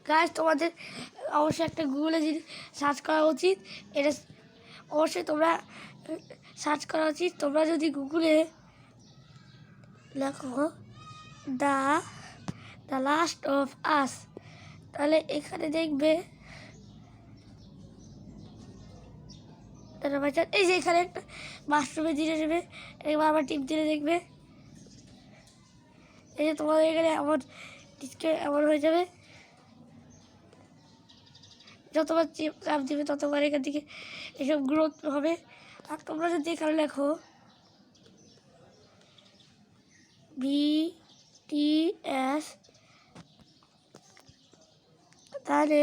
Guys তোমাদের অবশ্যই একটা গুগলে সার্চ করা উচিত। এটা অবশ্যই তোমরা সার্চ করা উচিত। তোমরা যদি গুগলে লেখো দ্য লাস্ট অফ আস, তাহলে এখানে দেখবে এই যে এখানে একটা বাথরুমে দিয়ে নেবে, একবার আবার টিপ দিলে দেখবে এই যে তোমাদের এখানে এমন হয়ে যাবে। যতবার চাপ দিবে ততবার এখান থেকে এসব গ্রোথ হবে। আর তোমরা যদি এখানে লেখো BTS, তাহলে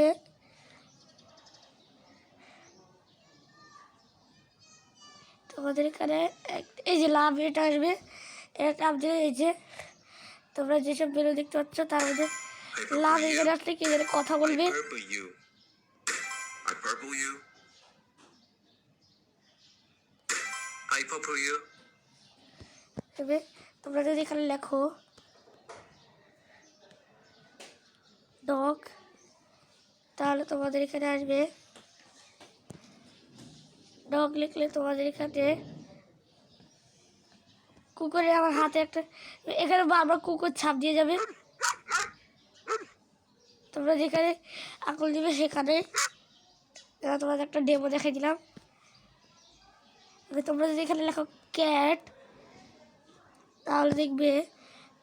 তোমাদের এখানে এই যে লাভ এটা আসবে, এটা চাপ দিলে এই যে তোমরা যেসব ভিডিও দেখতে পাচ্ছ তার মধ্যে লাভ এখানে আসলে কি যেন কথা বলবে। তোমরা যদি এখানে লেখো ডগ, তাহলে তোমাদের এখানে আসবে ডগ। লিখলে তোমাদের এখানে কুকুরের আমার হাতে একটা এখানে বারবার কুকুর ছাপ দিয়ে যাবে। তোমরা যেখানে আঙুল দিবে সেখানে তোমাদের একটা ডেমো দেখাই দিলাম। তোমরা যদি এখানে লেখো ক্যাট, তাহলে দেখবে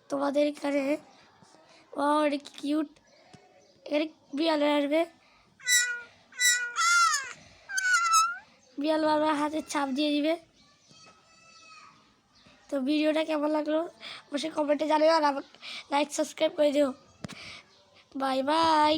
তোমাদের এখানে কিউট এখানে বিড়াল আসবে। বিড়াল বারবার হাতে ছাপ দিয়ে দিবে। তো ভিডিওটা কেমন লাগলো অবশ্যই কমেন্টে জানিও, আর আমাকে লাইক সাবস্ক্রাইব করে দিও। Bye bye.